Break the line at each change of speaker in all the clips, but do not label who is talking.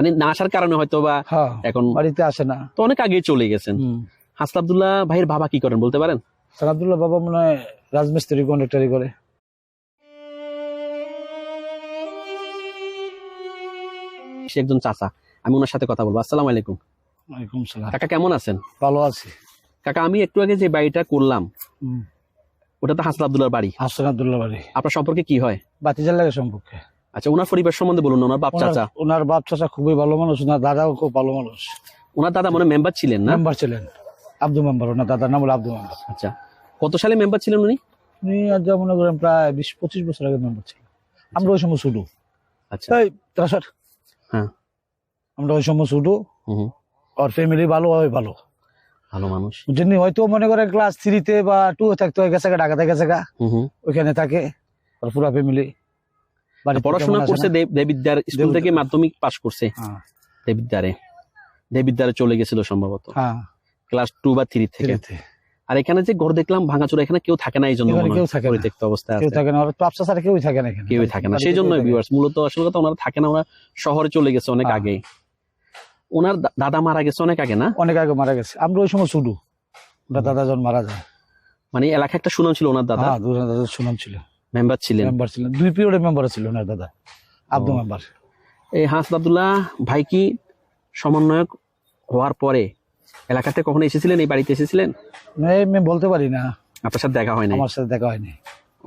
মানে না আসার কারণে হয়তো বা এখন
বাড়িতে আসে না,
তো অনেক আগে চলে গেছেন। হাসনাত আব্দুল্লাহ ভাইয়ের বাবা কি করেন বলতে পারেন?
হাসনাত আব্দুল্লাহ বাবা মনে হয় রাজমিস্ত্রি কন্ট্রাক্টরি করে।
সে একজন চাচা, আমি ওনার সাথে কথা বলবো। আসসালামু আলাইকুম।
ওয়ালাইকুম সালাম।
কাকা কেমন আছেন?
ভালো আছি
কাকা, আমি একটু আগে যে বাড়িটা করলাম ওটা তো হাসনাত আব্দুল্লাহর বাড়ি।
হাসনাত আব্দুল্লাহ বাড়ি।
আপনার সম্পর্কে কি হয়?
বাতিজার লাগে সম্পর্কে।
আচ্ছা, ওনার পরিবার সম্বন্ধে বলুন। ওনার বাপ চাচা?
ওনার বাপ চাচা খুবই ভালো মানুষ, ওনার দাদাও খুব ভালো মানুষ।
ওনার দাদা মনে মেম্বার ছিলেন না?
মেম্বার ছিলেন, আব্দুল মেম্বার। ওনার দাদার নাম হলো আব্দুল মেম্বার।
আচ্ছা, কত সালে মেম্বার ছিলেন উনি?
উনি আজ মনে করেন প্রায় 20-25 বছর আগে মেম্বার ছিলেন। আমরা ওই সময় শুধু
হ্যাঁ,
আমরা ওই সময় শুধু আর ফ্যামিলি ভালো হয়, ভালো
ভালো মানুষ।
যিনি হয়তো মনে করেন ক্লাস 3-তে বা 2 থাকতে হয়ে গেছে, ঢাকাতে গেছে, ওইখানে থাকে আর পুরো ফ্যামিলি।
পড়াশোনা করছে দেবিদ্যার স্কুল থেকে, মাধ্যমিক পাশ করছে দেবিদ্যারে চলে গেছিল সম্ভবত ক্লাস 2 বা 3 থেকে। আর এখানে যে ঘর দেখলাম ভাঙাচোরা, এখানে কেউ থাকে না, এই জন্য পরিত্যক্ত অবস্থায় আছে,
কেউই থাকে না।
সেই জন্য ভিউয়ার্স মূলত আসলে কথা ওনারা থাকে না, ওরা শহরে চলে গেছে অনেক আগে। ওনার দাদা মারা গেছে অনেক আগে না?
অনেক আগে মারা গেছে। আমরা ওই সময় শুধু দাদা যখন মারা যায়,
মানে এলাকা একটা সুনাম ছিল ওনার দাদা।
দাদার সুনাম ছিল,
মেম্বার ছিলেন।
2 পিরিয়ডের মেম্বার ছিল ওনার দাদা আব্দুল মেম্বার।
এই হাসনাত আব্দুল্লাহ ভাই কি সমন্বয়ক হওয়ার পরে এলাকাতে কখনো এসেছিলেন, এই বাড়িতে এসেছিলেন?
আমি বলতে পারি না,
আপনার সাথে দেখা হয়নি?
আমার সাথে দেখা হয়নি।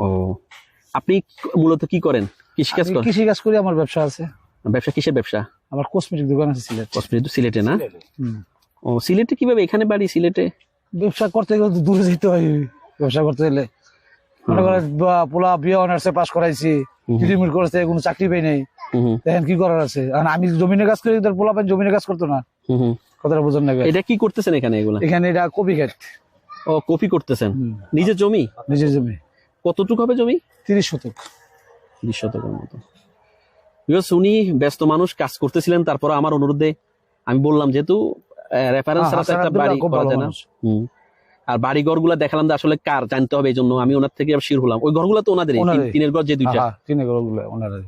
ও, আপনি মূলত কি করেন? কৃষিকাজ করেন?
কৃষিকাজ করি, আমার ব্যবসা আছে।
ব্যবসা কিসের ব্যবসা?
আমার কসমেটিক দোকান আছে
সিলেটে না? ও, সিলেটে কিভাবে? এখানে বাড়ি সিলেটে।
ব্যবসা করতে গেলে তো দূরে যেতে হয়। ব্যবসা করতে গেলে মনে করেন পোলা বিয়ে অনার্সে পাস করাইছি, ট্রিটমেন্ট করেছে, কোনো চাকরি পাই নাই, দেখেন কি করার আছে। আমি জমিনে কাজ করি, তার পোলা পান জমিনে কাজ করতো না। কথাটা বোঝেন না?
এটা কি করতেছেন এখানে?
এখানে এটা কপি ক্ষেত।
ও, কপি করতেছেন? নিজের জমি?
নিজের জমি।
কতটুকু হবে জমি?
30 শতক।
30 শতকের মতো। উনি ব্যস্ত মানুষ, কাজ করতেছিলেন। তারপর আমার অনুরোধে আমি বললাম, যেহেতু রেফারেন্স ছাড়া একটা বাড়ি করা যায় না, আর বাড়ি ঘর গুলা দেখালাম যে আসলে কার জানতে হবে, এই জন্য আমি ওনার থেকে শির হলাম। ওই ঘরগুলো তো ওনাদের, টিনের ঘর যে দুইটা,
টিনের ঘরগুলো ওনাদের।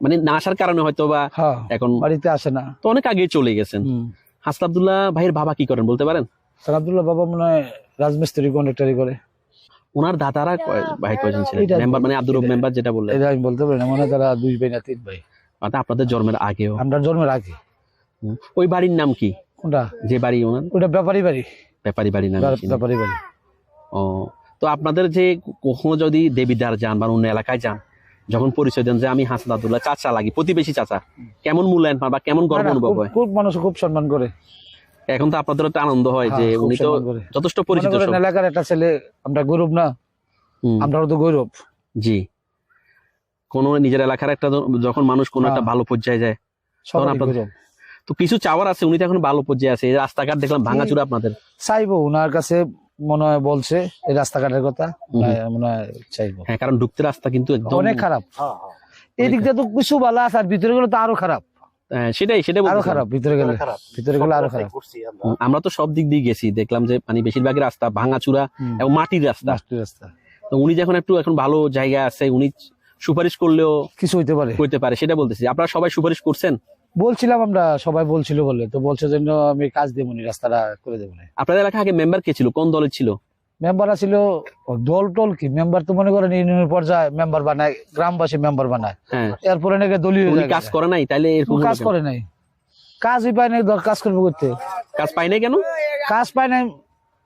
মানে না আসার কারণে হয়তো বা এখন
বাড়িতে আসে না,
তো অনেক আগে চলে গেছেন। হাসনাত আব্দুল্লাহ ভাইয়ের বাবা কি করেন বলতে পারেন?
হাসনাত আব্দুল্লাহ বাবা মনে হয় রাজমিস্ত্রি কন্ট্রাক্টরি করে।
ওনার দাদারা ভাই কয়জন ছিলেন মেম্বার? মানে আব্দুর রব মেম্বার যেটা বললেন,
এটা আমি বলতে পারি না। মনে হয় তারা 2 ভাই না 3 ভাই।
মানে আপনাদের জন্মের আগেও?
আমরা জন্মের আগে।
ওই বাড়ির নাম কি?
কোনটা?
যে বাড়ি ওনার?
ওটা ব্যাপারী বাড়ি।
ব্যাপারী বাড়ি নাম?
ব্যাপারী বাড়ি।
ও, তো আপনাদের যে কখনো যদি দেবিদ্বার যান বা অন্য এলাকায় যান, যখন পরিচয় দেন যে আমি হাসনাত আব্দুল্লাহ চাচা লাগি, প্রতিবেশী চাচা, কেমন মূল্যায়ন পান বা কেমন গর্ব অনুভব হয়?
খুব মানুষ খুব সম্মান করে।
এখন তো আপনাদের একটা আনন্দ হয় যে উনি তো যথেষ্ট পরিচিত
এলাকার একটা ছেলে, আমরা গৌরব না? আমরাও তো গৌরব।
জি, কোন নিজের এলাকার একটা যখন মানুষ কোন একটা ভালো পর্যায়ে যায়, তখন আপনাদের তো কিছু চাওয়ার আছে। উনি তো এখন ভালো পর্যায়ে আছে। এই রাস্তাঘাট দেখলাম ভাঙাচুরা, আপনাদের
চাইবো ওনার কাছে, মনে হয় বলছে এই রাস্তাঘাটের কথা, মনে হয় চাইবো।
হ্যাঁ, কারণ ঢুকতে রাস্তা কিন্তু একদম
অনেক খারাপ। এই দিক দিয়ে তো কিছু ভালো আছে, আর ভিতরে গেলে তো আরো খারাপ।
সেটাই
আরো খারাপ, ভিতরে গেলে আরো খারাপ।
আমরা তো সব দিক দিয়ে গেছি, দেখলাম যে মানে বেশিরভাগই রাস্তা ভাঙাচুরা এবং মাটির রাস্তা। তো উনি যখন একটু এখন ভালো জায়গায় আছে, উনি সুপারিশ করলেও
কিছু হইতে পারে,
সেটা বলতেছি। আপনারা সবাই সুপারিশ করছেন?
বলছিলাম আমরা, সবাই বলছিল বলে তো বলছে জন্য আমি কাজ দেবো, রাস্তাটা করে দেবো।
আপনাদের এলাকা আগে মেম্বার কে ছিল? কোন দলের ছিল
মেম্বার? ছিল দল টল কি, মেম্বার তো মনে করেন ইউনিয়নের পর্যায়ে মেম্বার বানায়, গ্রামবাসী মেম্বার বানায়। এরপরে নাকি দলীয়
কাজ করে নাই, তাইলে
কাজ করে নাই, কাজই পায় নাই। কাজ করবো করতে,
কাজ পাই নাই কেন?
কাজ পায় নাই।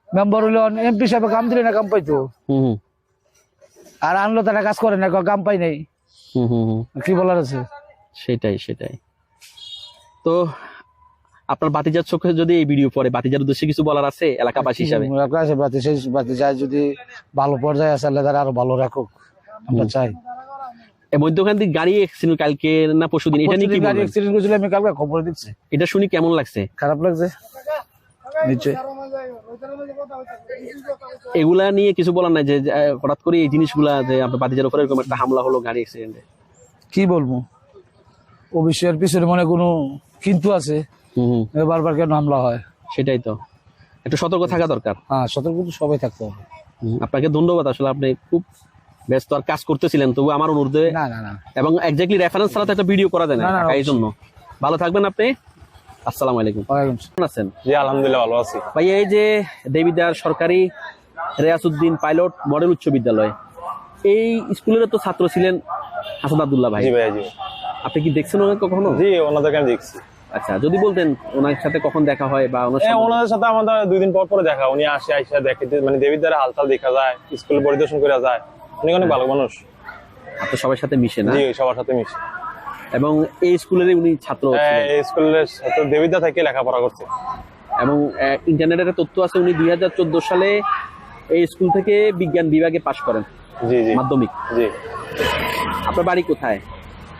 মেম্বার হইলো এমপি সাহেব কাম দিলে না কাম পাইতো, আর আনলো তারা কাজ করে না, কাম পাই নাই। কি বলার আছে?
সেটাই। তো আপনার বাতিজার চোখে যদি এই ভিডিও পরে, বাতিজার উদ্দেশ্যে কিছু বলার আছে এলাকাবাসী হিসাবে?
বাতিজা যদি ভালো পর্যায়ে আছে, আল্লাহ তারা আরো ভালো রাখুক, আমরা চাই।
মধ্যখান থেকে গাড়ি অ্যাক্সিডেন্ট কালকে না পরশুদিন, এটা নিয়ে কি
গাড়ি অ্যাক্সিডেন্ট করেছিল, আমি কালকে খবর দিচ্ছি।
এটা শুনি কেমন লাগছে?
খারাপ লাগছে। নিচে
এগুলা নিয়ে কিছু বলার নাই যে হঠাৎ করে এই জিনিসগুলা যে আপনার বাতিজার উপরে এরকম একটা হামলা হলো গাড়ি অ্যাক্সিডেন্টে?
কি বলবো, ও বিষয়ের পিছনে মনে কোনো কিন্তু আছে, বারবার কেন হামলা হয়? সেটাই তো,
একটু সতর্ক থাকা দরকার।
হ্যাঁ, সতর্ক তো সবাই থাকতে হবে।
আপনাকে ধন্যবাদ। আসলে আপনি খুব ব্যস্ত আর কাজ করতেছিলেন, তবু আমার অনুরোধে এবং এক্স্যাক্টলি রেফারেন্স ছাড়া তো একটা ভিডিও করা যায় না, এই জন্য ভালো থাকবেন আপনি। আসসালামু আলাইকুম।
ওয়ালাইকুম
কেমন আছেন?
জি আলহামদুলিল্লাহ ভালো আছি।
ভাই এই যে দেবিদ্বার সরকারি রেয়াসউদ্দিন পাইলট মডেল উচ্চ বিদ্যালয়, এই স্কুলের তো ছাত্র ছিলেন হাসান আব্দুল্লাহ ভাই।
জি ভাইয়া জি।
আপনি কি দেখছেন ওনাকে কখনো?
জি ওনাদেরকে আমি দেখছি।
আচ্ছা, যদি বলতেন ওনার সাথে কখন দেখা হয় বা ওনার
হ্যাঁ
সম্বন্ধে-
ওনাদের সাথে আমাদের 2 দিন পর পরে দেখা, উনি আসে আইসা দেখে, মানে দেবিদ্বারে হালচাল দেখা যায়, স্কুল পরিদর্শন করে যায়। উনি অনেক ভালো মানুষ।
আপনি সবার সাথে মিশে না?
জি সবার সাথে মিশে।
এবং এই স্কুলেরই উনি ছাত্র
হ্যাঁ
ছিলেন।
এই স্কুলের সাথে দেবিদ্বার থেকে লেখাপড়া করছে।
এবং ইন্টারনেটের তথ্য আছে উনি 2014 সালে এই স্কুল থেকে বিজ্ঞান বিভাগে পাশ করেন
জি জি
মাধ্যমিক।
জি।
আপনার বাড়ি কোথায়?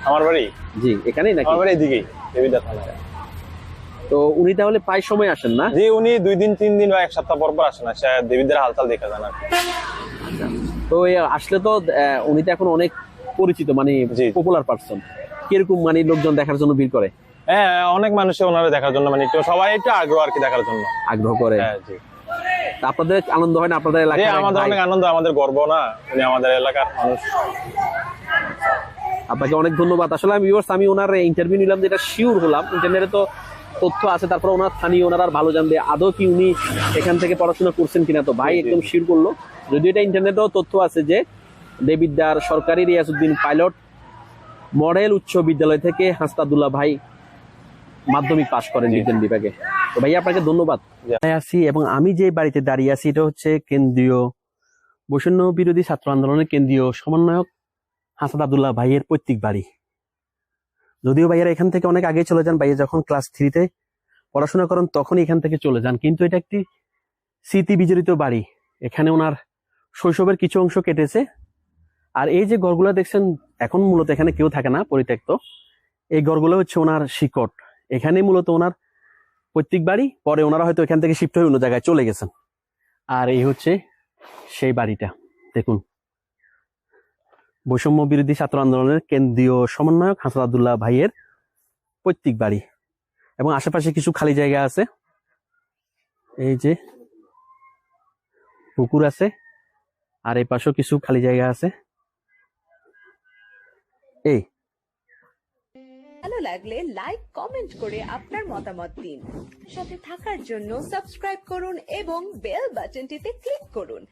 আমার বাড়ি,
জি এখানেই নাকি?
আমার বাড়ি এদিকেই দেবিদ্বার থানায়।
তো উনি তাহলে প্রায় সময় আসেন না?
জি উনি 2 দিন 3 দিন বা 1 সপ্তাহ পর পর আসেন, আসে দেবিদ্বার হালচাল দেখা যায় না।
তো আসলে তো উনি তো এখন অনেক পরিচিত, মানে
জি।
Popular person. কিরকম মানে লোকজন দেখার জন্য ভিড় করে?
হ্যাঁ অনেক মানুষে ওনারা দেখার জন্য, মানে একটু সবাই একটু আগ্রহ আর কি দেখার জন্য
আগ্রহ করে।
হ্যাঁ জি।
তা আপনাদের আনন্দ হয় না আপনাদের
জি
এলাকায়?
আমাদের অনেক আনন্দ, আমাদের গর্ব না, উনি আমাদের এলাকার মানুষ।
আপনাকে অনেক ধন্যবাদ। আসলে আমি ওনার ইন্টারভিউ নিলাম, যেটা শিওর হলাম। ইন্টারনেটে তো তথ্য আছে, তারপর ওনার স্থানীয় ওনারা আর ভালো জানবে আদৌ কি উনি এখান থেকে পড়াশোনা করছেন কিনা। তো ভাই
জি, জি,
একদম
জি।
শিওর করলো, যদিও এটা ইন্টারনেটেও তথ্য আছে যে দেবিদ্বার সরকারি রিয়াসউদ্দিন পাইলট মডেল উচ্চ বিদ্যালয় থেকে হাসান আব্দুল্লাহ ভাই মাধ্যমিক পাশ করেন বিজ্ঞান বিভাগে। তো ভাই আপনাকে ধন্যবাদ। আছি এবং আমি যে বাড়িতে দাঁড়িয়ে আছি এটা হচ্ছে কেন্দ্রীয় বৈষম্য বিরোধী ছাত্র আন্দোলনের কেন্দ্রীয় সমন্বয়ক হাসান আব্দুল্লাহ ভাইয়ের পৈতৃক বাড়ি। যদিও ভাইয়েরা এখান থেকে অনেক আগে চলে যান, ভাইয়া যখন ক্লাস 3-তে পড়াশোনা করেন তখনই এখান থেকে চলে যান, কিন্তু এটা একটি স্মৃতি বিজড়িত বাড়ি। এখানে ওনার শৈশবের কিছু অংশ কেটেছে। আর এই যে ঘরগুলো দেখছেন, এখন মূলত এখানে কেউ থাকে না, পরিত্যক্ত। এই ঘরগুলো হচ্ছে ওনার শিকট, এখানে মূলত ওনার পৈতৃক বাড়ি। পরে ওনারা হয়তো এখান থেকে শিফট হয়ে অন্য জায়গায় চলে গেছেন। আর এই হচ্ছে সেই বাড়িটা, দেখুন, বৈষম্য বিরোধী ছাত্র আন্দোলনের কেন্দ্রীয় সমন্বয়ক হাসান আব্দুল্লাহ ভাইয়ের পৈতৃক বাড়ি। এবং আশেপাশে কিছু খালি জায়গা আছে, এই যে পুকুর আছে, আর এই পাশেও কিছু খালি জায়গা আছে। এই
ভালো লাগলে লাইক কমেন্ট করে আপনার মতামত দিন। সাথে থাকার জন্য সাবস্ক্রাইব করুন এবং বেল বাটনটিতে ক্লিক করুন।